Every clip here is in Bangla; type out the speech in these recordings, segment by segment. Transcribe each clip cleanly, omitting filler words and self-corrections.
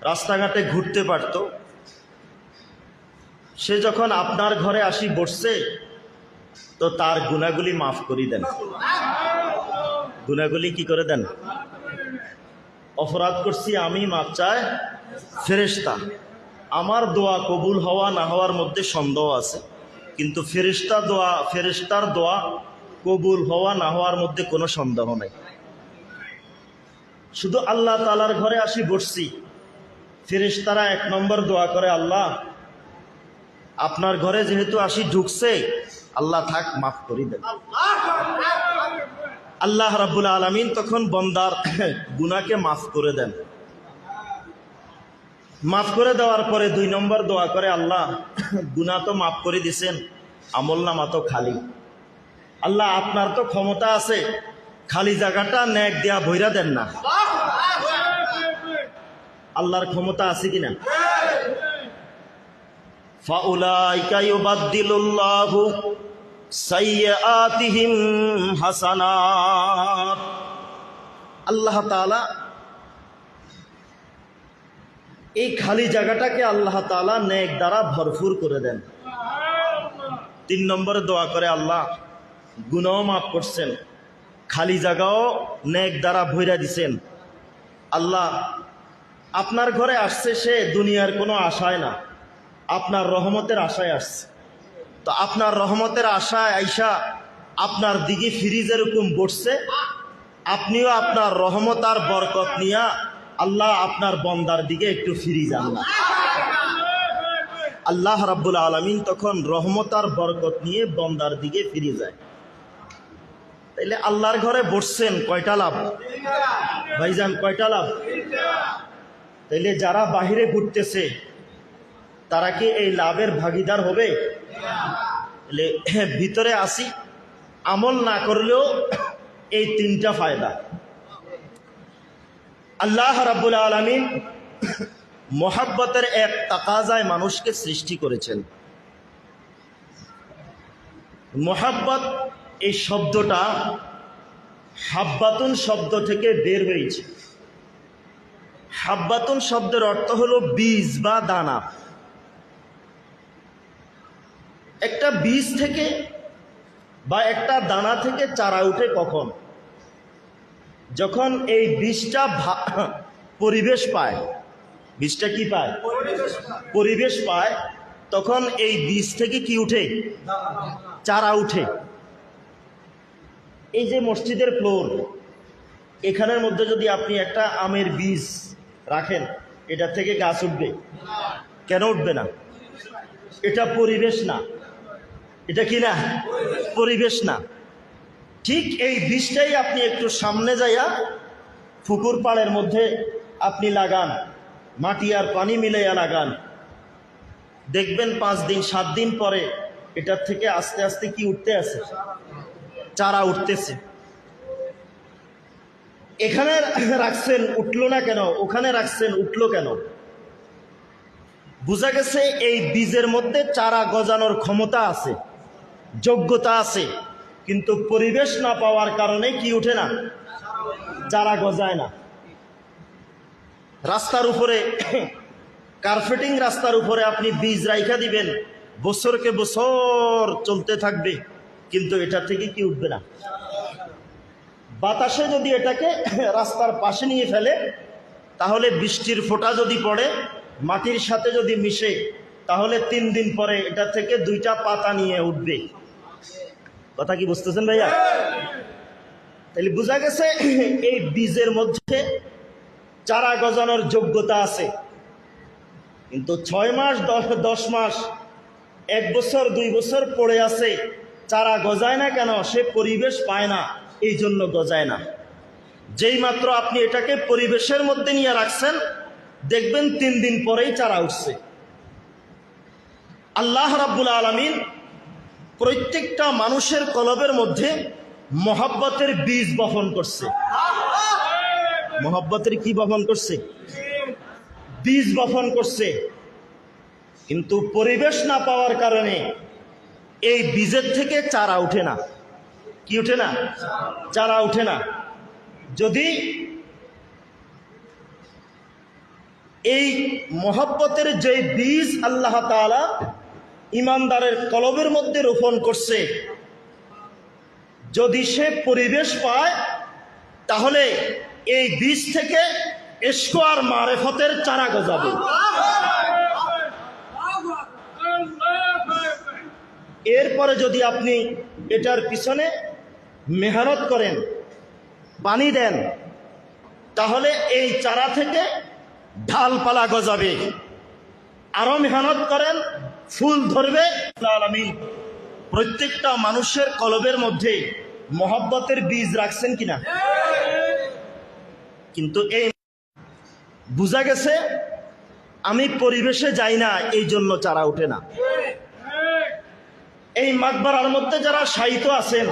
রাস্তাঘাটে ঘুরতে পারত, সে যখন আপনার ঘরে আসি বসছে তো তার গুনাহগুলি মাফ করে দেন। গুনাহগুলি কি করে দেন? অপরাধ করছি আমি, মাপ চায় ফেরেশতা। আমার দোয়া কবুল হওয়া না হওয়ার মধ্যে সন্দেহ আছে, কিন্তু ফেরেশতার দোয়া কবুল হওয়া না হওয়ার মধ্যে কোনো সন্দেহ নাই। শুধু আল্লাহ তাআলার ঘরে আসি বসছি, ফেরেশতারা 1 নম্বর দোয়া করে, আল্লাহ আপনার ঘরে যেহেতু আসি ঢুকছে, আল্লাহ থাক মাফ করে দেন। আল্লাহ রাব্বুল আলামিন তখন বান্দার গুনাহকে মাফ করে দেন। মাফ করে দেওয়ার পরে 2 নম্বর দোয়া করে, আল্লাহ গুনাহ তো মাফ করে দিছেন, আমলনামা তো খালি। আল্লাহ আপনার তো ক্ষমতা আছে, খালি জায়গাটা নেক দিয়া ভইরা দেন না। আল্লাহর ক্ষমতা আছে কিনা? ফাউলাইকা ইউবাদদিলুল্লাহু সাইয়্যাতিহিম হাসানাত। আল্লাহ তাআলা এই খালি জায়গাটাকে আল্লাহ তাআলা নেক দ্বারা ভরপুর করে দেন। 3 নম্বরে দোয়া করে, আল্লাহ গুনাহ মাফ করছেন, খালি জায়গাও নেক দ্বারা ভইরা দিছেন। আল্লাহ আপনার ঘরে আসছে সে দুনিয়ার কোনো আশায় না, আপনার রহমতের আশায় আসছে। তো আপনার রহমতের আশায় আইসা আপনার দিকে ফিরি যেরকম বসছে, আপনিও আপনার রহমত আর বরকত নিয়া আল্লাহ আপনার বন্দার দিকে একটু ফিরি যান না। আল্লাহ রাব্বুল আলামিন তখন রহমত আর বরকত নিয়ে বন্দার দিকে ফিরে যায়। তাইলে আল্লাহর ঘরে বসছেন, কয়টা লাভ ভাইজান? কয়টা লাভ? তাইলে যারা বাহিরে ঘুরতেছে তারা কি এই লাভের ভাগিদার হবে? ভিতরে আসি, আমল না করলেও এই 3টা ফায়দা। আল্লাহ রাব্বুল আলামিন মোহাব্বতের এক তাকাজায় মানুষকে সৃষ্টি করেছেন। মোহাব্বত এই শব্দটা হাব্বাতুন শব্দ থেকে বের হয়েছে। হাব্বাতুন শব্দের অর্থ হলো বীজ বা দানা। একটা বীজ থেকে বা একটা দানা থেকে চারা উঠে কখন? যখন এই বীজটা পরিবেশ পায়। বীজটা কি পায়? পরিবেশ পায়। তখন এই বীজ থেকে কি উঠে? চারা উঠে। এই যে মসজিদের ফ্লোর, এখানের মধ্যে যদি আপনি একটা আমের বীজ রাখেন, এটা থেকে গাছ উঠবে? কেন উঠবে না? এটা পরিবেশ না। এটা কি না? পরিবেশ না। ঠিক এই বীজটাই আপনি একটু সামনে যাইয়া পুকুর পাড়ের মধ্যে আপনি লাগান, মাটি আর পানি মিলাইয়া লাগান, দেখবেন 5 দিন 7 দিন পরে এটার থেকে আস্তে আস্তে কি উঠতে আছে? চারা উঠতেছে। এখানে রাখছেন উঠলো না কেন? ওখানে রাখছেন উঠলো কেন? বোঝা গেছে এই বীজের মধ্যে চারা গজানোর ক্ষমতা আছে, যোগ্যতা আছে, কিন্তু পরিবেশ না পাওয়ার কারণে কি উঠে না? চারা গজায় না। রাস্তার উপরে কার্পেটিং, রাস্তার উপরে আপনি বীজ রাইখা দিবেন, বছরকে বছর চলতে থাকবে, কিন্তু এটা থেকে কি উঠবে না। বাতাসে যদি এটাকে রাস্তার পাশে নিয়ে ফেলে, তাহলে বৃষ্টির ফোঁটা যদি পড়ে মাটির সাথে যদি মিশে, তাহলে 3 দিন পরে এটা থেকে 2টা পাতা নিয়ে উঠবে। কথা কি বুঝতেছেন ভাইয়া? তাহলে বোঝা গেছে এই বীজের মধ্যে চারা গজানোর যোগ্যতা আছে, কিন্তু 6 মাস 10 মাস 1 বছর 2 বছর পড়ে আছে, চারা গজায় না কেন? সে পরিবেশ পায় না, এই জন্য গজায় না। যেই মাত্র আপনি এটাকে পরিবেশের মধ্যে নিয়ে রাখছেন, দেখবেন 3 দিন পরেই চারা উঠছে। আল্লাহ রাব্বুল আলামিন প্রত্যেকটা মানুষের কলবের মধ্যে মহব্বতের বীজ বপন করছে। মহব্বতের কি বপন করছে? বীজ বপন করছে। কিন্তু পরিবেশ না পাওয়ার কারণে এই বীজের থেকে চারা উঠে না। কি উঠে না? চারা উঠে না। যদি এই মহব্বতের যে বীজ আল্লাহ তাআলা ইমানদারের কলবের মধ্যে রোপণ করছে, যদি সে পরিবেশ পায় তাহলে এই বীজ থেকে ইশক আর মারেফতের চারা গজাবে। এরপরে যদি আপনি এটার পিছনে মেহনত করেন, পানি দেন, তাহলে এই চারা থেকে ঢালপালা গজাবে। আরো মেহনত করেন, ফুল ধরবে। আলামিন প্রত্যেকটা মানুষের কলবের মধ্যে মহব্বতের বীজ রাখছেন কিনা? কিন্তু এই বুঝা গেছে আমি পরিবেশে যাই না, এই জন্য চারা ওঠে না। এই মাকবারার মধ্যে যারা শায়িত আছেন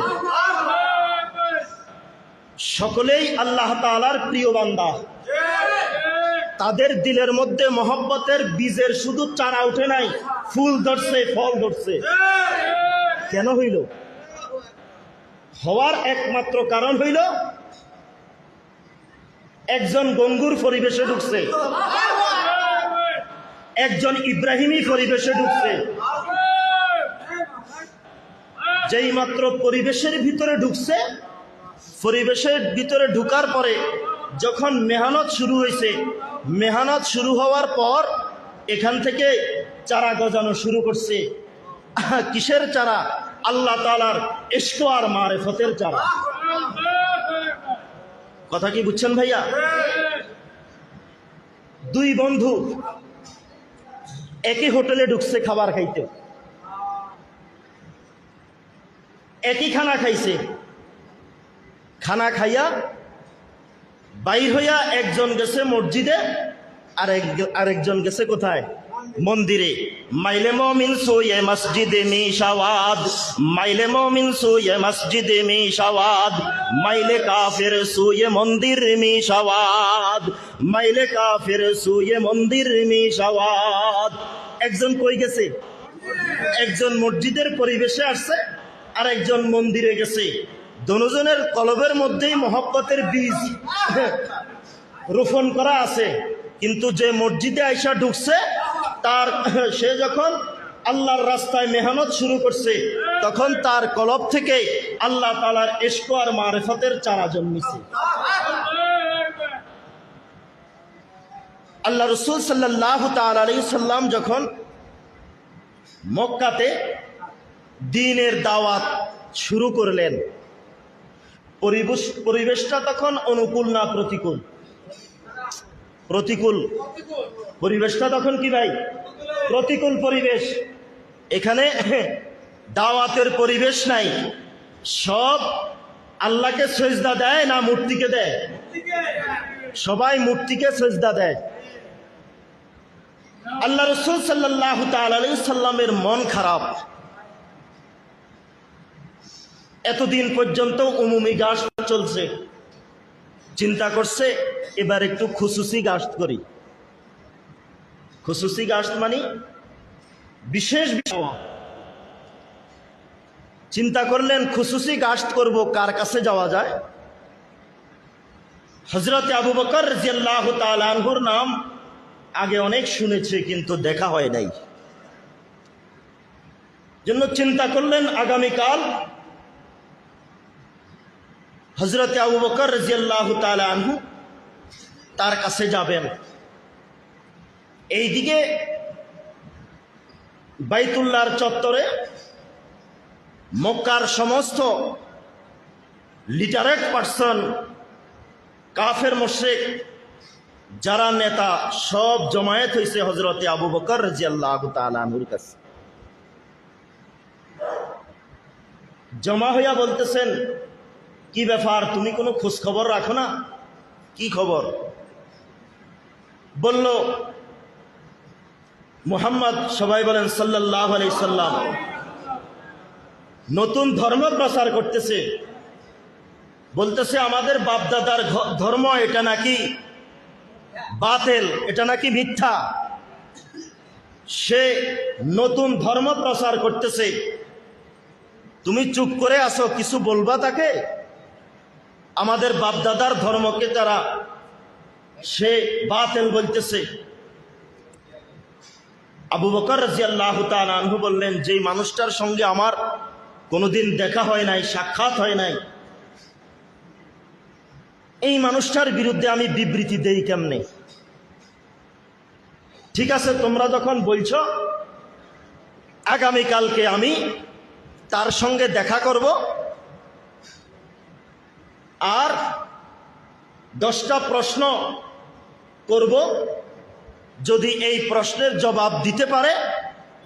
সকলেই আল্লাহ তাআলার প্রিয় বান্দা। তাদের দিলের মধ্যে মহব্বতের বীজের শুধু চারা উঠে নাই, ফুল ধরছে, ফল ধরছে। কেন হইল? হওয়ার একমাত্র কারণ হইল একজন গঙ্গুর পরিবেশে ঢুকছে, একজন ইব্রাহিমী পরিবেশে ঢুকছে। যেই মাত্র পরিবেশের ভিতরে ঢুকছে, পরিবেশের ভিতরে ঢুকার পরে যখন মেহনত শুরু হয়েছে, মেহনত শুরু হওয়ার পর এখান থেকে চারা গজানো শুরু করছে। কিসের চারা? আল্লাহ তাআলার ইশক আর মারিফতের চারা। কথা কি বুঝছেন ভাইয়া? দুই বন্ধু একই হোটেলে ঢুকছে খাবার খাইতে, একই খানা খাইছে। খানা খাইয়া বাইর হইয়া একজন গেছে মসজিদে, আরেকজন গেছে কোথায়? মন্দিরে। মাইলে মমিন সোয়ে মসজিদে মি শাওয়াদ, মাইলে মমিন সোয়ে মসজিদে মি শাওয়াদ, মাইলে কাফির সোয়ে মন্দির মি শাওয়াদ, মাইলে কাফির সোয়ে মন্দির মি শাওয়াদ। একজন কই গেছে? একজন মসজিদের পরিবেশে আসছে, আর একজন মন্দিরে গেছে। দুজনের কলবের মধ্যেই মহব্বতের বীজ রোপণ করা আছে। কিন্তু যে মসজিদে আইসা ঢুকছে, সে যখন আল্লাহর রাস্তায় মেহনত শুরু করছে, তখন তার কলব থেকে আল্লাহ তাআলার ইশক আর মারিফতের চারা জন্মেছে। আল্লাহ রাসূল সাল্লাল্লাহু তাআলা আলাইহি সাল্লাম যখন মক্কাতে দ্বীনের দাওয়াত শুরু করলেন, পরিবেশটা তখন অনুকূল না প্রতিকূল? প্রতিকূল। পরিবেশটা তখন কি ভাই? প্রতিকূল পরিবেশ। এখানে দাওয়াতের পরিবেশ নাই। সব আল্লাহকে সেজদা দেয় না মূর্তিকে দেয়? সবাই মূর্তিকে সেজদা দেয়। আল্লাহ রাসূল সাল্লাল্লাহু তাআলা আলাইহি সাল্লামের মন খারাপ। এতদিন পর্যন্ত উমুমি গাছ চলছে, চিন্তা করছে এবার একটু খুসুসি গাছ করি। খুসুসি গাছ মানে বিশেষ বিষয়। চিন্তা করলেন খুসুসি গাছ করব, কার কাছে যাওয়া যায়? হযরত আবু বকর রাদিয়াল্লাহু তাআলা আনহুর নাম আগে অনেক শুনেছে, কিন্তু দেখা হয় নাই। জন্য চিন্তা করলেন আগামীকাল হযরত আবু বকর রাদিয়াল্লাহু তাআলা আনহু তার কাছে যাবেন। এইদিকে বাইতুল্লাহর চত্বরে মক্কার সমস্ত লিটারেট পার্সন, কাফের মুশরিক যারা নেতা, সব জমায়েত হয়েছে হযরত আবু বকর রাদিয়াল্লাহু তাআলা আনহুর কাছে। জমা হইয়া বলতেছেন, কি ব্যাপার, তুমি কোনো খোঁজ খবর রাখো না? কি খবর? বলল মুহাম্মদ, সবাই বলেন সাল্লাল্লাহু আলাইহি সাল্লাম, নতুন ধর্ম প্রচার করতেছে। বলতেছে আমাদের বাপদাদার ধর্ম এটা নাকি বাতিল, এটা নাকি মিথ্যা। সে নতুন ধর্ম প্রচার করতেছে, তুমি চুপ করে আসো, কিছু বলবা তাকে? আমাদের বাপদাদার ধর্মকে তারা সে বাতিল বলতেছে। আবু বকর রাদিয়াল্লাহু তাআলা আনহু বললেন, যেই মানুষটার সঙ্গে আমার কোনোদিন দেখা হয় নাই, সাক্ষাৎ হয় নাই, এই মানুষটার বিরুদ্ধে আমি বিবৃতি দেই কেমনে? ঠিক আছে, তোমরা যখন বলছো, আগামীকালকে আমি তার সঙ্গে দেখা করব, আর 10টা প্রশ্ন করব। যদি এই প্রশ্নের জবাব দিতে পারে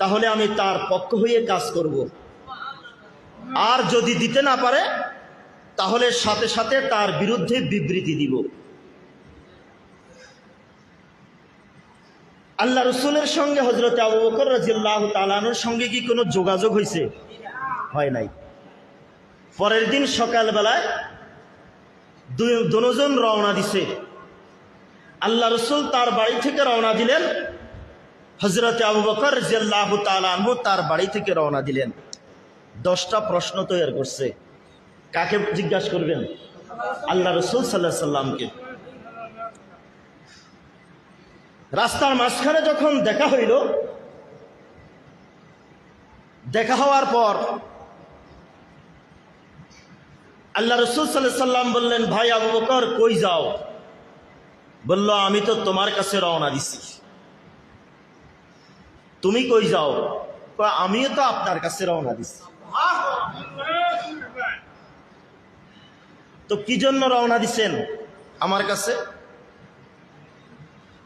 তাহলে আমি তার পক্ষ হয়ে কাজ করব, আর যদি দিতে না পারে তাহলে সাথে সাথে তার বিরুদ্ধে বিবৃতি দিব। আল্লাহ রসুলের সঙ্গে হযরত আবু বকর রাদিয়াল্লাহু তাআলা আনহুর সঙ্গে কি কোনো যোগাযোগ হয়েছে? হয় নাই। পরের দিন সকালবেলায় দুজন রওনা দিছে। আল্লাহ রসুল তার বাড়ি থেকে রওনা দিলেন, হযরত আবু বকর রাদিয়াল্লাহু তাআলা আনহু তার বাড়ি থেকে রওনা দিলেন। 10টা প্রশ্ন তৈরি করছে। কাকে জিজ্ঞাসা করবেন? আল্লাহ রসুল সাল্লাল্লাহু আলাইহি সাল্লামকে। রাস্তার মাঝখানে যখন দেখা হইল, দেখা হওয়ার পর আল্লাহ রসুল সাল্লাল্লাহু আলাইহি সাল্লাম বললেন, ভাই আবু বকর, কই যাও? বলল, আমি তো তোমার কাছে রওনা দিছি। তুমি কই যাও? আমিও তো আপনার কাছে রওনা দিছি। তো কি জন্য রওনা দিছেন আমার কাছে?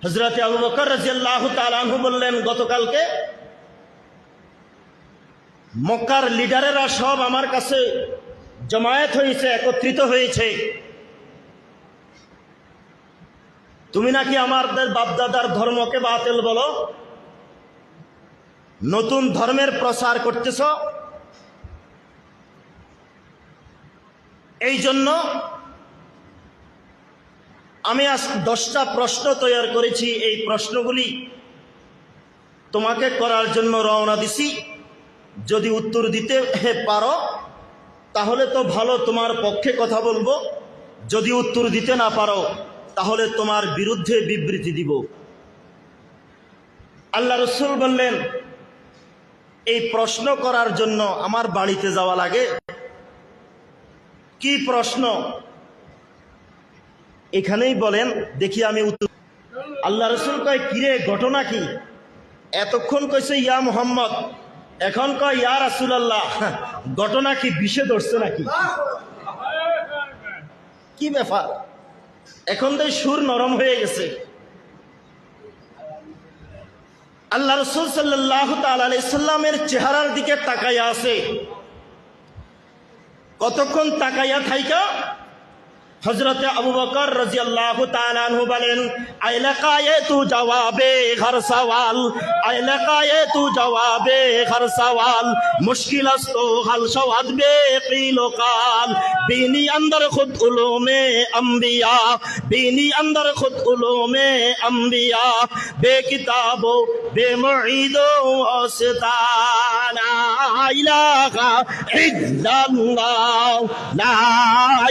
হযরত আবু বকর রাদিয়াল্লাহু তাআলা আনহু বললেন, গতকালকে মক্কার লিডারেরা সব আমার কাছে জমায়েত হয়েছে, একত্রিত হয়েছে। তুমি নাকি আমাদের বাপদাদার ধর্মকে বাতিল বলো, নতুন ধর্মের প্রচার করতেছ। এই জন্য আমি আজ 10টা প্রশ্ন তৈরি করেছি। এই প্রশ্নগুলি তোমাকে করার জন্য রওনা দিছি। যদি উত্তর দিতে পারো তাহলে তো ভালো, তোমার পক্ষে কথা বলবো। যদি উত্তর দিতে না পারো তাহলে তোমার বিরুদ্ধে বিবৃতি দিব। আল্লাহ রসুল বললেন, এই প্রশ্ন করার জন্য আমার বাড়িতে যাওয়া লাগে? কি প্রশ্ন? এখানেই বলেন, দেখি আমি উত্তর। আল্লাহ রসুল কয়, কিরে ঘটনা কি? এতক্ষণ কইছে ইয়া মুহাম্মদ, এখন কয় ইয়া রাসূলুল্লাহ। ঘটনা কি? বিষে ধরছে নাকি? কি ব্যাপার? এখন তো সুর নরম হয়ে গেছে। আল্লাহ রসুল সাল্লাল্লাহু তাআলা আলাইহি সাল্লামের চেহারার দিকে তাকাইয়া আছে। কতক্ষণ তাকাইয়া থাইকা হযরত আবু বকর রাদিয়াল্লাহু তাআলা আনহু বলেন, আইলাকায়ে তু জবাবে হর সওয়াল, আইলাকায়ে তু জবাবে হর সওয়াল, মুশকিল আस्तो হল সওয়াদ বে কিলো কাল, বিনি अंदर खुद उलूमे अंबिया, बीनी अंदर खुद उलूमे अंबिया, बेकिताबो बेमुईदो औसताना, इलाहा इल्लल्लाह, ला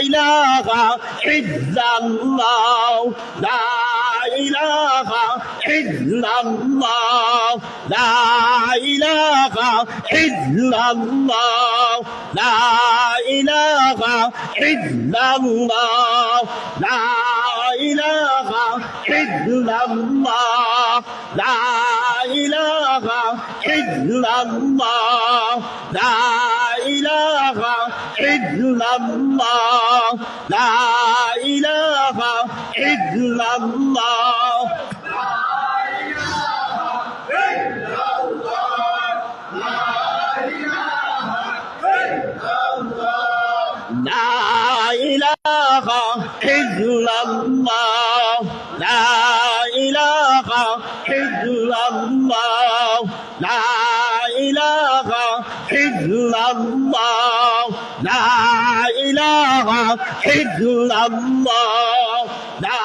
इलाहा ইল্লাল্লাহ, লা ইলাহা ইল্লাল্লাহ, লা ইলাহা ইল্লাল্লাহ, লা ইলাহা ইল্লাল্লাহ, লা ইলাহা ইল্লাল্লাহ, লা ইলাহা ইল্লাল্লাহ, লা ইলাহা ইল্লাল্লাহ, লা ইলাহা ইল্লাল্লাহ। لا إله إلا الله، لا إله إلا الله، لا إله إلا الله، لا إله إلا الله، لا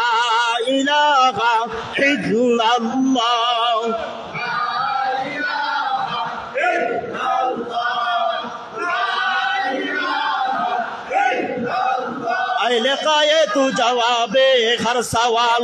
إله إلا الله। لقائے تو جواب ہر سوال،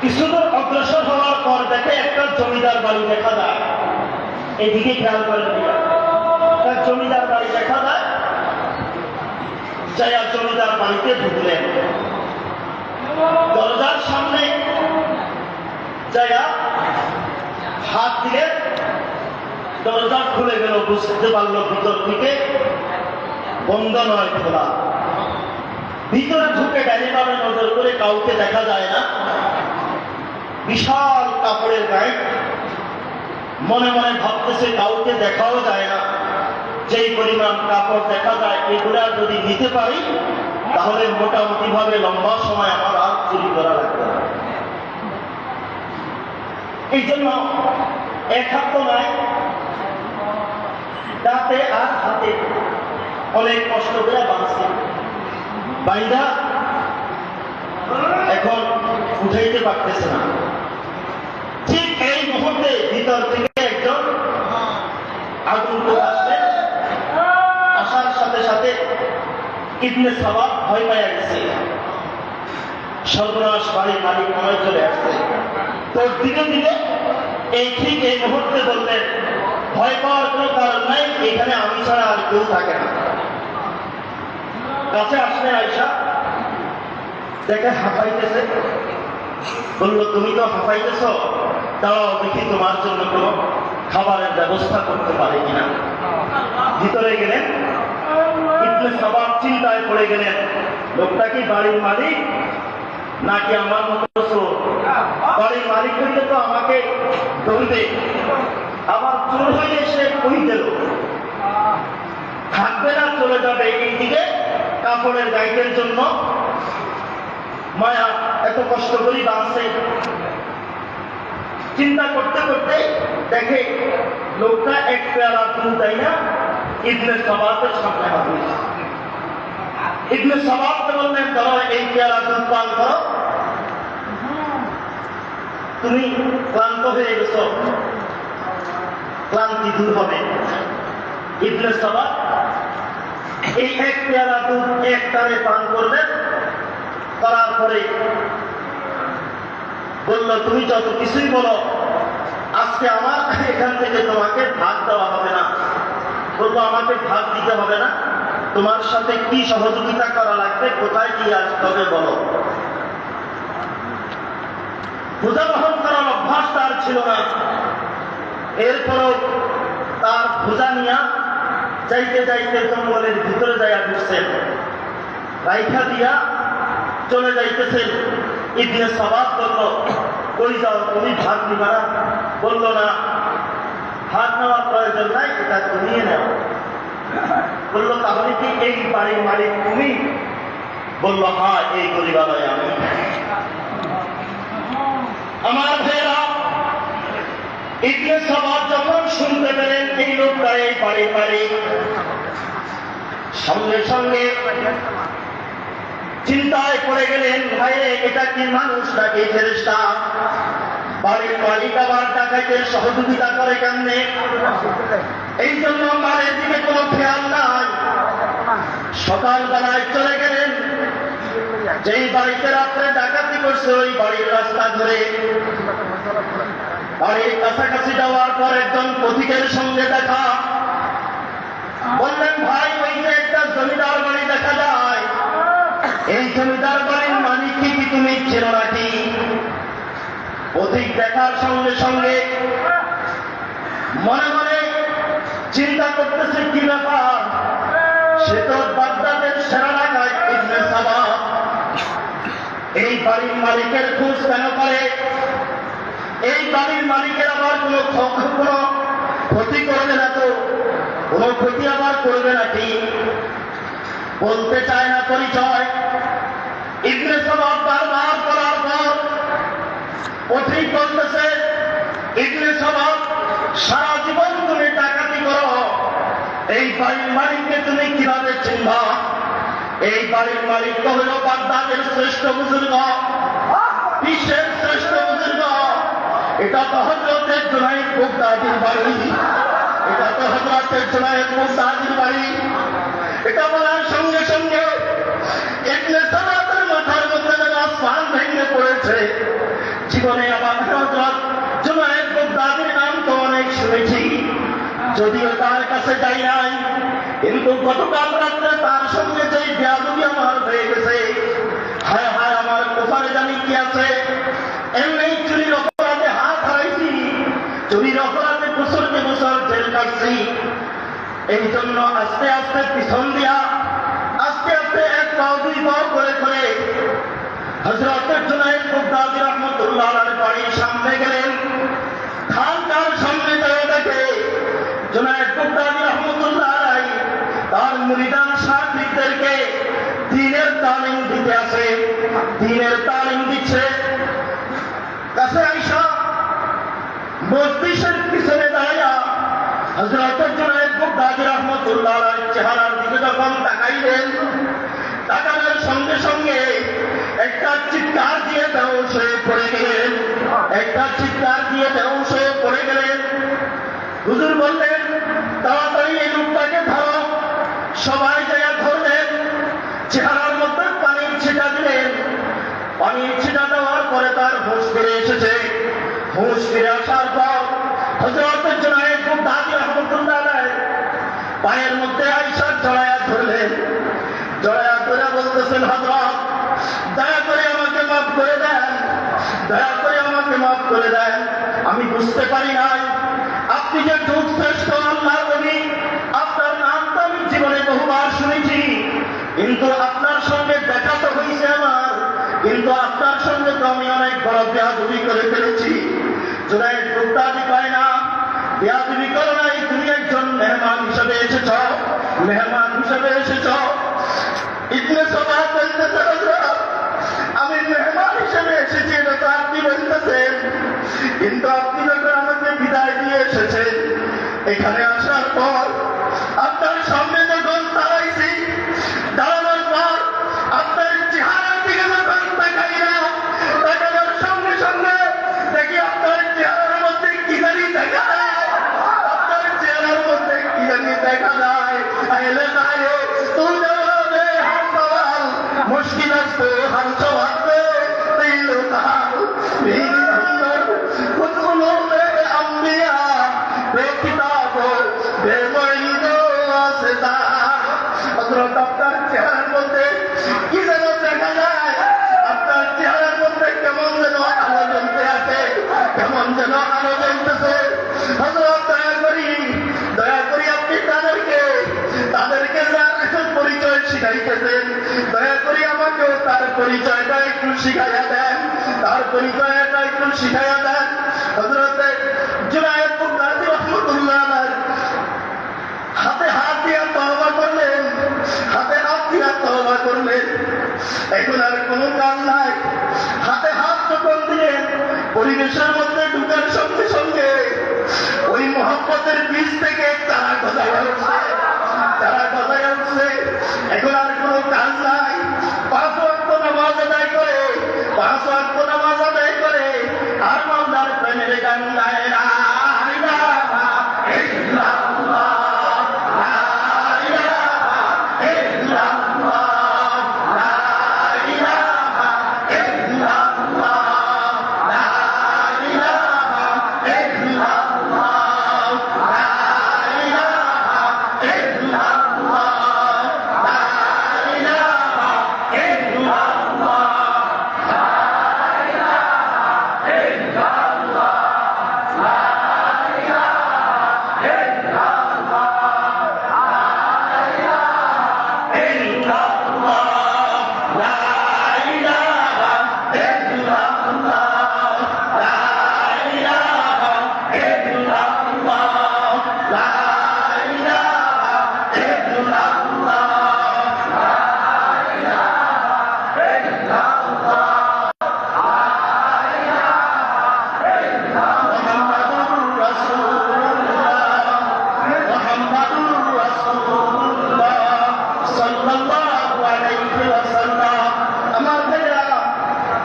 কিছুদূর অগ্রসর হওয়ার পর দেখে একটা জমিদার বাড়ি দেখা যায়। এদিকে খেয়াল করেন, একটা জমিদার বাড়ি দেখা যায়। যাইয়া জমিদার বাড়িতে ঢুকলেন, দরজার সামনে যাইয়া হাত দিলেন, দরজা খুলে গেল। বুঝতে পারলো ভিতর থেকে বন্ধ নয়, খোলা। ভিতরে ঢুকে ডাইনি বামে নজর করে কাউকে দেখা যায় না। বিশাল কাপড়ের গায়ে, মনে মনে ভাবতেছে কাউকে দেখাও যায় না। যেই পরিমাণ কাপড় দেখা যায়, এগুলা যদি নিতে পারি তাহলে মোটামুটি ভাবে লম্বা সময় আমার আর চুরি করা লাগবে না। এই জন্য এক হাত তো নয়, দাঁতে আর হাতে অনেক কষ্ট করে বাঁধছে। বাইন্দা এখন উঠাইতে পারতেছে না। ঠিক এই মুহূর্তে ভিতর থেকে একজন আগুন আসলেন। আসার সাথে সাথে ইবনে সাবা ভয় পাইয়া গেছে। সর্বনাশ, বাড়ির মালিক মনে চলে আসছে। তোর দিকে দিকে এই ঠিক এই মুহূর্তে বললেন, ভয় পাওয়ার কোনো কারণ নাই, এখানে আমি ছাড়া আর কেউ থাকে না। কাছে আসলে আয়সা দেখে হাঁপাইতেছে, বলল, তুমি তো হাঁপাইতেছ, দাঁড়াও দেখি তোমার জন্য কোনো খাবারের ব্যবস্থা করতে পারে কিনা। ভিতরে গেলেন, ইবনে সাবা চিন্তায় পড়ে গেলেন, লোকটা কি বাড়ির মালিক নাকি আমার মতো চোর? বাড়ির মালিক হইলে তো আমাকে ধরবে, আবার চোর হইলে সে কই দিল, থাকবে না, চলে যাবে। এইদিকে কাপড়ের গাইডের জন্য মায়া এত কষ্ট করি বাঁচছে। চিন্তা করতে করতে দেখে লোকটা এক পেয়ালা দুধ দেয় না, ইবনে সাবাতের সামনে হাজির। ইবনে সাবাতকে বললেন, ধরো এই পেয়ালা দুধ পান করো, তুমি ক্লান্ত হয়ে গেছো, ক্লান্তি দূর হবে। ইবনে সাবাত এই এক পেয়ালা দুধ এক টানে পান করলেন। করার পরে বলল, তুমি যত কিছুই বলো, আজকে আমার এখান থেকে তোমাকে ভাগ দেওয়া হবে না। বললো, আমাকে ভাগ দিতে হবে না, তোমার সাথে কি সহযোগিতা করা লাগবে, কোথায় দিয়ে আসতে হবে বলো। বোঝা বহন করার অভ্যাস তার ছিল না। এরপরও তার বোঝা নিয়া যাইতে যাইতে জঙ্গলের ভিতরে যাইয়া ঢুকছেন, রাইখা দিয়া চলে যাইতেছেন। ইবনে সাবাত বলল, কই যাও, তুমি ভাগ নিবা না? বলল, না, ভাগ নেওয়ার প্রয়োজন নাই, এটা তুমি নাও। বলল, তাহলে কি এই বাড়ির মালিক তুমি? বলল, হ্যাঁ, এই গরিবালয় আমি। আমার ভাইরা, ইবনে সাবাত যখন শুনতে পেলেন এই লোকটা এই বাড়ির মালিক, সঙ্গে সঙ্গে চিন্তায় পড়ে গেলেন, ভাই এটা কি মানুষ নাকি ফেরেশতা? বাড়ির মালিক আবার ডাকাইতের সহযোগিতা করে কেমনে? এই জন্য মায়ের দিকে কোনো খেয়াল নাই। সকালবেলায় চলে গেলেন, যেই বাড়িতে রাত্রে ডাকাতি করছে ওই বাড়ির রাস্তা ধরে বাড়ির কাছাকাছি যাওয়ার পর একজন পথিকের সঙ্গে দেখা। বললেন, ভাই ওই যে একটা জমিদার বাড়ি দেখা যায়, এই জমিদার বাড়ির মালিক কি তুমি চেনো নাকি? পথিক দেখার সঙ্গে সঙ্গে মনে মনে চিন্তা করতেছে, কি ব্যাপার, সে তো বাগদাদের সেরা ডাকাত ইবনে সাবা, এই বাড়ির মালিকের খোঁজ কেন করে? এই বাড়ির মালিকের আবার কোনো ক্ষতি করবে না তো? কোনো ক্ষতি আবার করবে নাকি? বলতে চায় না পরিচয়। ইবনে সাবা বারবার করার পর পথিক বলতেছে, ইবনে সাবা, সারা জীবন তুমি ডাকাতি করো, এই বাড়ির মালিককে তুমি কিভাবে চিনবা? এই বাড়ির মালিক তো হল বাগদাদের শ্রেষ্ঠ বুজুর্গ, বিশ্বের শ্রেষ্ঠ বুজুর্গ। এটা তো হযরতের জুনায়েদ বাগদাদীর বাড়ি, এটা তো হযরতের জুনায়েদ বাগদাদীর বাড়ি। এটা বলার সঙ্গে সঙ্গে ইবনে সাবাতের মাথার মধ্যে যেন আসমান ভেঙে পড়েছে। জীবনে আমার হযরত জুনায়েদ বাগদাদীর নাম তো অনেক শুনেছি, যদিও তার কাছে যাই নাই, কিন্তু গতকাল রাত্রে তার সঙ্গে যে বেয়াদবি আমার হয়ে গেছে, হায় হায় আমার কোথায় জানি কি আছে। এমনি চুরির অপরাধে হাত হারাইছি, চুরির অপরাধে বছরকে বছর জেল কাটছি। এই জন্য আস্তে আস্তে পিছন দিয়া আস্তে আস্তে এক পাও দুই পাও করে করে হযরত জুনায়েদ বাগদাদী রাহমাতুল্লাহ আলাইহির বাড়ির সামনে গেলেন। খানকার সামনে গিয়ে দেখে জুনায়েদ বাগদাদী রাহমাতুল্লাহ আলাইহি তার মুরিদান শাগিরদেরকে দ্বীনের তালিম দিতে আছে, দ্বীনের তালিম দিচ্ছে। কাছে আইসা মজলিসের পিছনে দাঁড়াইয়া হযরত জুনায়েদ বাগদাদী রাহমাতুল্লাহ আলাইহির চেহারার দিকে যখন তাকাইলেন, তাকানোর সঙ্গে সঙ্গে একটা চিৎকার দিয়ে বেহুশ হয়ে পড়ে গেলেন, একটা চিৎকার দিয়ে বেহুশ হয়ে পড়ে গেলেন। হুজুর বললেন, তাড়াতাড়ি এই লোকটাকে ধরো। সবাই জায়গা ধরলেন, চেহারার মধ্যে পানির ছিটা দিলেন। পানির ছিটা দেওয়ার পরে তার হুঁশ ফিরে এসেছে। হুঁশ ফিরে আসার পর হযরত জুনায়েদ বাগদাদী রাহমাতুল্লাহ আলাইহি পায়ের মধ্যে আইসা জড়ায়া ধরলেন। জড়ায়া ধরে বলতেছেন, হযরত দয়া করে আমাকে মাফ করে দেন, দয়া করে আমাকে মাফ করে দেন। আমি বুঝতে পারি নাই আপনি যে যুগ শ্রেষ্ঠ আল্লাহর নবী, আপনার নাম তো আমি জীবনে বহুবার শুনেছি, কিন্তু আপনার সঙ্গে দেখা তো হয়েছে আমার, কিন্তু আপনার সঙ্গে তো আমি অনেক বড় বেয়াদবি করে ফেলেছি। জুনায়েদ বাগদাদী কয় না, বেয়াদবি করো নাই, তুমি একজন মেহমান হিসেবে এসেছ, মেহমান হিসেবে এসেছ। ইবনে সাবাহ বলতেছে, হযরত আমি মেহমান হিসেবে এসেছি, এটা তো আপনি বলতেছেন, কিন্তু আপনি যখন আমাকে বিদায় দিয়ে এসেছেন, এখানে আসার পর আপনার সামনে যখন দাঁড়াইছি, দাঁড়ানোর পর আপনার চেহারার দিকে যখন তাকাইলাম, তাকানোর সঙ্গে সঙ্গে দেখি আপনার চেহারার মধ্যে কি জানি দেখা যায়, আপনার চেহারার মধ্যে কি জানি দেখা যায়। আইলে যায় তুই मुश्किल से हर सवाल दिल का मेरे अंदर खुद उन्होंने अंबिया बेकिताबो बेमईदो आसदा। हजरत আপনার চেহারার মধ্যে কি যেন দেখা যায়, আপনার চেহারার মধ্যে কেমন যেন আলো জ্বলতে আছে, কেমন যেন আলো জ্বলতেছে। হযরত দয়া করি আপনি তাদেরকে যার পরিচয় শিখাইতেছেন, দয়া করি আমাকেও তার পরিচয়টা একটু শিখাইয়া দেন, তার পরিচয়টা একটু শিখাইয়া দেন। হযরত জুনায়েদ বাগদাদী রাহমাতুল্লাহ আলাইহি হাতে হাত দিয়া তওবা করলেন, হাতে হাত দিয়া তওবা করলেন। এখন আর কোনো কাজ নাই। হাতে হাত যখন দিলেন, পরিবেশের মধ্যে ঢুকার সঙ্গে সঙ্গে ওই মহব্বতের বীজ থেকে তারা গজায় উঠছে, তারা গজায় উঠছে। এখন আর কোনো কাজ নাই। 5 ওয়াক্ত নামাজ আদায় করে, 5 ওয়াক্ত নামাজ আদায় করে আর মাওলার প্রেমের গান গায়, লা ইলাহা ইল্লাল্লাহ, লা ইলাহা ইল্লাল্লাহ, লা ইলাহা ইল্লাল্লাহ, লা ইলাহা ইল্লাল্লাহ, লা ইলাহা ইল্লাল্লাহ, লা ইলাহা ইল্লাল্লাহ, লা ইলাহা ইল্লাল্লাহ, লা ইলাহা ইল্লাল্লাহ,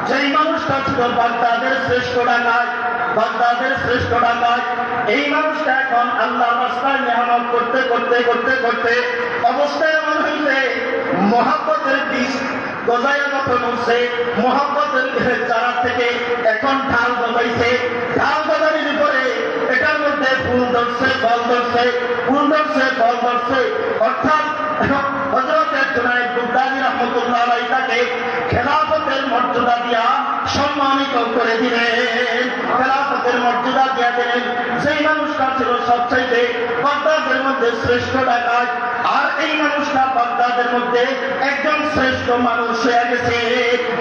যেই মানুষটা ছিল বাগদাদের শ্রেষ্ঠ ডাকাত, বাগদাদের শ্রেষ্ঠ ডাকাত, এই মানুষটা এখন আল্লাহর রাস্তায় মেহনত করতে করতে করতে করতে অবস্থায় এমন হইছে মহব্বতের বীজ গজায়া যখন উঠছে মোহাম্মতের চারা থেকে এখন ঢাল গজাইছে, ঢাল গজানোর পরে এটার মধ্যে ফুল ধরছে, ফল ধরছে, ফুল ধরছে, ফল ধরছে। অর্থাৎ হযরত জুনায়েদ বাগদাদী রাহমাতুল্লাহ আলাইহি তাকে খেলাফতের মর্যাদা দিয়া সম্মানিত করে দিলেন, খেলাফতের মর্যাদা দিয়া দিলেন। সেই মানুষটা ছিল সবচাইতে বাগদাদের মধ্যে শ্রেষ্ঠ ডাকাত, আর এই মানুষটা বাগদাদের মধ্যে একজন শ্রেষ্ঠ মানুষ হয়ে গেছে,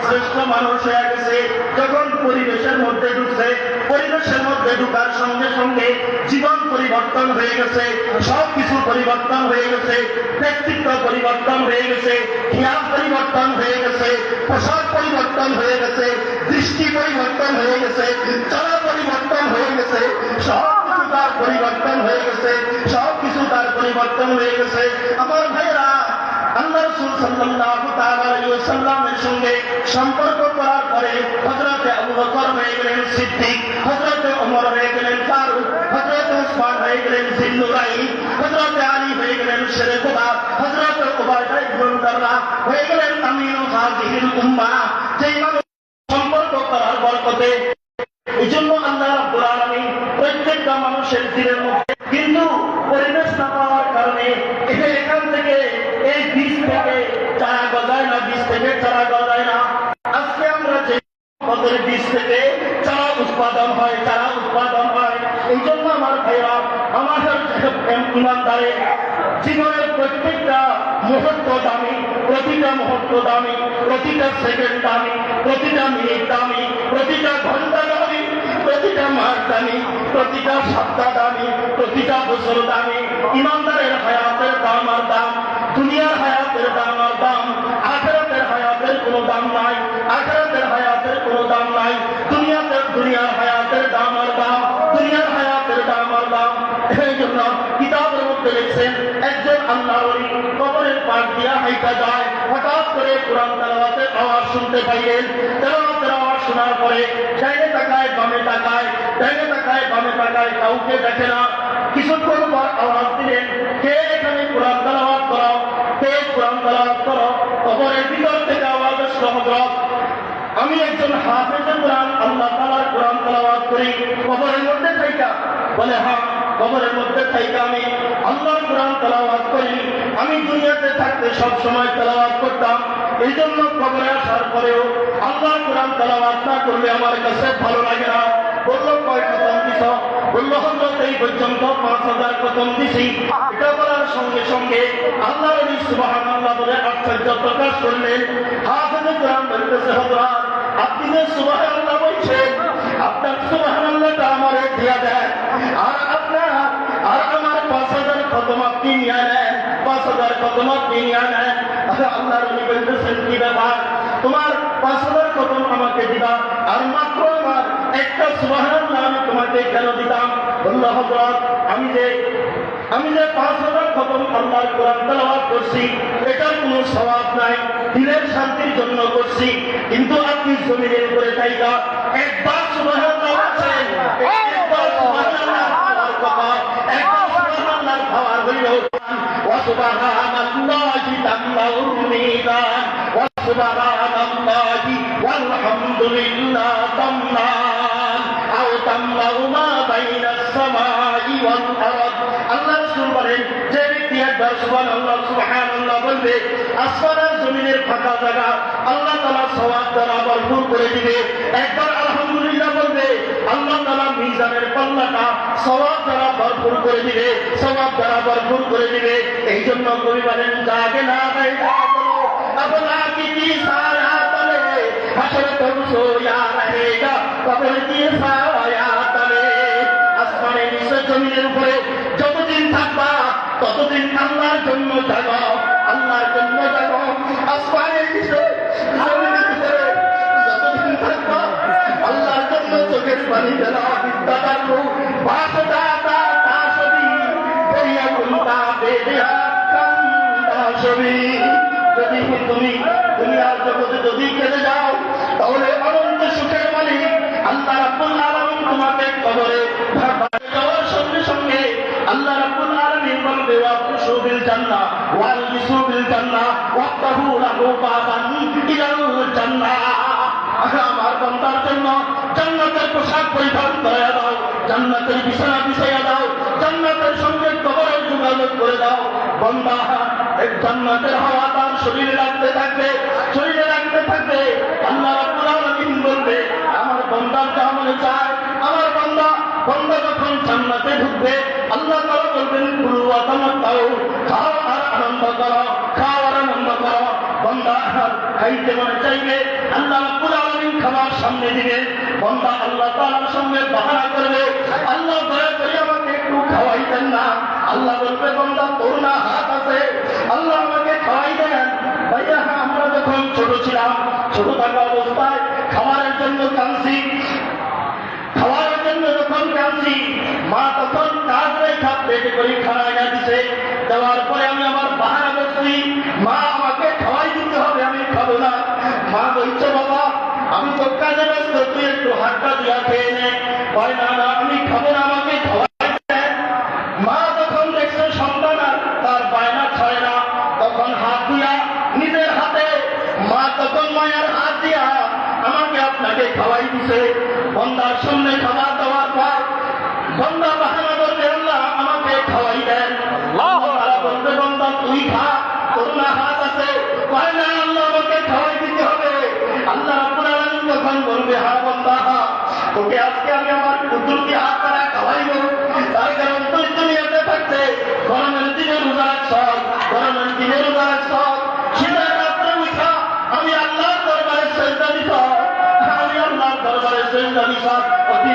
শ্রেষ্ঠ মানুষ হয়ে গেছে। যখন পরিবেশের মধ্যে ঢুকছে, পরিবেশের মধ্যে ঢুকার সঙ্গে সঙ্গে জীবন পরিবর্তন হয়ে গেছে, সবকিছু পরিবর্তন হয়ে গেছে, ব্যক্তিত্ব পরিবর্তন হয়ে গেছে, খেয়াল পরিবর্তন হয়ে গেছে, পোশাক পরিবর্তন হয়ে গেছে, দৃষ্টি পরিবর্তন হয়ে গেছে, চলা পরিবর্তন হয়ে গেছে, সবকিছু তার পরিবর্তন হয়ে গেছে, সবকিছু তার পরিবর্তন হয়ে গেছে। আমার ভাইরা, আল্লাহ রাসূল সাল্লাল্লাহু তাআলা আলাইহি ওয়াসাল্লামের সঙ্গে সম্পর্ক করার পরে হযরত আবু বকর হয়ে গেলেন সিদ্দিক, হযরত ওমর হয়ে গেলেন ফারুক, হযরত উসমান হয়ে গেলেন জিন্নুরাইন, হযরত আলী হয়ে গেলেন শেরে খোদা, হযরত উবাইদা ইবনে জাররাহ হয়ে গেলেন আমিনুল হাযিহিল উম্মাহ। যেই মানুষ সম্পর্ক করার বরকতে, এজন্য আল্লাহ রাব্বুল আলামিন প্রত্যেকটা মানুষের দিলের মধ্যে কিন্তু পরিবেশ না পাওয়ার কারণে এখান থেকে এই বীজ থেকে চারা গজায় না, বীজ থেকে চারা গজায় না। আজকে আমরা যে পদের বীজ থেকে চারা উৎপাদন হয়, চারা উৎপাদন হয়। এই জন্য আমার ভাইরা, আমাদের ইমানদারের জীবনের প্রত্যেকটা মুহূর্ত দামি, প্রতিটা মুহূর্ত দামি, প্রতিটা সেকেন্ড দামি, প্রতিটা মিনিট দামি, প্রতিটা ঘন্টা দামি, প্রতিটা মাস দামি, প্রতিটা সপ্তাহ দামি, প্রতিটা বছর দামি। ইমানদারের হায়াতের দাম আর দাম, দুনিয়ার হায়াতের দাম আর দাম, আখিরাতের হায়াতের কোনো দাম নাই, আখিরাতের হায়াতের কোনো দাম নাই। দুনিয়ার হায়াতের দাম আর দাম, দুনিয়ার হায়াতের দাম আর দাম। এই জন্য কিতাবের মধ্যে লিখছেন, একজন আল্লাহর ওলি কবরের পাশ দিয়া হাইটা যায়, হঠাৎ করে কোরআন তেলাওয়াতের আওয়াজ শুনতে পাইলেন। তেলাওয়াতের আওয়াজ শোনার পরে ডাইনে তাকায়, বামে তাকায়, ডাইনে তাকায়, বামে তাকায়, কাউকে দেখে না। কিছুক্ষণ পর আওয়াজ দিলেন, কে এখানে কোরআন তেলাওয়াত করো, কে কোরআন তেলাওয়াত করো। কবরের ভিতর থেকে আওয়াজ আসলো, হযরত আমি একজন হাফেজে কোরআন, আল্লাহ তাআলার কোরআন তেলাওয়াত করি। কবরের মধ্যে থাইকা বলে, হ্যাঁ, কবরের মধ্যে থাইকা আমি আল্লাহর কোরআন তেলাওয়াত করি। আমি দুনিয়াতে থাকতে সব সময় তেলাওয়াত করতাম, এই জন্য কবরে আসার পরেও আল্লাহর কোরআন তেলাওয়াত না করলে আমার কাছে ভালো লাগে না। বললো, কয় খতম দিছ? বললো, হযরত এই পর্যন্ত 5000 খতম দিছি। এটা বলার সঙ্গে সঙ্গে আল্লাহ নবী সুবহানাল্লাহ বলে আশ্চর্য প্রকাশ করলেন। হাফেজে কোরআন বলতেছে, হযরত আপনি যে সুবহানাল্লাহ বলছেন, আপনার সুবহানাল্লাহটা আমারে দিয়া দেন, আর আপনার আর আমার 5000 খতম আপনি নিয়ে নেন, 5000 খতম আপনি নিয়ে নেন। আল্লাহ নবী বলতেছেন, কি ব্যাপার, তোমার 5000 খতম আমাকে দিবা, আর মাত্র আমার একটা সুবহানাল্লাহ আমি তোমাকে কেন দিতাম? বলল, হযরত আমি যে 5000 খতম আল্লাহর কোরআন তেলাওয়াত করছি, এটার কোনো সওয়াব নাই, দিলের শান্তির জন্য করছি। কিন্তু আপনি জমিনের উপরে থাইকা একবার সুবহানাল্লাহ বলছেন, একবার সুবহানাল্লাহ বলার কথা, একবার সুবহানাল্লাহ খাওয়ার হইল ওয়া সুবহানাল্লাহি তামলাউল মিজান ওয়া সুবহানাল্লাহি ওয়াল হামদুলিল্লাহ তামলান আও তামলাউ মা বাইনাস সামাই ওয়াল আরদ। আল্লাহ রাসূল বলেন, যে ব্যক্তি একবার সুবহানাল্লাহ সুবহানাল্লাহ বলবে, আসমান আর জমিনের ফাঁকা জায়গা আল্লাহ তাআলা সওয়াব দ্বারা ভরপুর করে দিবে। একবার আলহামদুলিল্লাহ বলবে, আল্লাহ তাআলা মিজানের পাল্লাটা সওয়াব দ্বারা ভরপুর করে দিবে, সওয়াব দ্বারা ভরপুর করে দিবে। এই জন্য কবি বলেন, জাগে না ভাই জাগো, अपना की साया तले हशर तुम सोया रहेगा, कब्र की साया तले। আসমানের নিচে জমিনের উপরে যতদিন থাকবা ততদিন আল্লাহর জন্য জাগো, আল্লাহর জন্য জাগো। আসমানের নিচে জমিনের উপরে যতদিন থাকবা আল্লাহর জন্য চোখের পানি ফেলা, বিদ্যা দাও বাসদা তাসবি দরিয়া কুলতা বেদিয়া কান্দা ছবি। যদি তুমি দুনিয়ার জগতে যদি কেঁদে যাও, তাহলে অনন্ত সুখের মালিক আল্লাহ রাব্বুল আলামিন তোমাকে কবরে যাওয়ার সঙ্গে সঙ্গে আল্লাহ রাব্বুল আলামিন বলবে, ওয়াবশিরু বিল জান্নাহ ওয়ালবিসু বিল জান্নাহ ওয়াক্তাবু লাহু বাবান আমার বান্দার জন্য জান্নাতের পোশাক পরিধান করে দাও, জান্নাতের বিছানা বিছাইয়া দাও, জান্নাতের সঙ্গে কবরের যোগাযোগ করে দাও। বান্দা এক জান্নাতের হাওয়া তার শরীরে রাখতে থাকবে, শরীরে রাখতে থাকবে। আল্লাহ রাব্বুল আলামিন বলবে আমার বান্দার যা মনে চায়, আমার বান্দা যখন জান্নাতে ঢুকবে আল্লাহ তাআলা বলবেন কুলু ওয়া তামাত্তাউ, খাও আর আনন্দ করো, খাও আর আনন্দ করো। বান্দা খাইতে মনে চাইবে, আল্লাহ রাব্বুল আলামিন খাবার সামনে দিবে। বান্দা আল্লাহ তাআলার সঙ্গে বাহানা করবে, আল্লাহ দয়া করে আমাকে একটু খাওয়াই দেন না। আল্লাহ বলবে বান্দা তোর না হাত আছে, আল্লাহ আমাকে খাওয়াই দেন। ভাইয়া আমরা যখন ছোট ছিলাম, ছোট থাকা অবস্থায় খাবারের জন্য কাঁদছি, খাওয়ার জন্য যখন কাঁদছি, মা তখন কাজ রেখা পেটে করে খাওয়া দিছে। দেওয়ার পরে আমি আমার বাহানা করছি, মা আমাকে খাওয়াই দিতে হবে, আমি খাবো না। মা বলছে বাবা আমি তো কাজে ব্যস্ত, তুই একটু হাতটা দিয়া খেয়ে নে। হয় না না আমি খাবো না, আমাকে খাওয়াই দেন। মা যখন দেখছে সন্তান আর তার বায়না ছাড়ে না, তখন হাত দিয়া নিজের হাতে, মা তখন মায়ের হাত দিয়া আমাকে আপনাকে খাওয়াই দিছে। বন্দার সামনে খাবার দেওয়ার পর বন্দা বাহানা করবে আল্লাহ আমাকে খাওয়াই দেন। তারা বলবে বন্দা তুই খা, তোর না হাত আছে। কয় না আল্লাহ আমাকে খাওয়াই দিতে হবে। আল্লাহ রাব্বুল আলামিন তখন বলবে হ্যাঁ বন্দা তোকে আজকে আমি আমার কুদরতি হাত দ্বারা খাওয়াইব। তার কারণ তুই দুনিয়াতে থাকতে গরমের দিনে রোজা রাখছ, গরমের দিনে রোজা রাখছ, শীতের রাত্রে উঠা আমি আল্লাহর দরবারে সেজদা দিছ, আমি আল্লাহর দরবারে সেজদা দিছ। অতি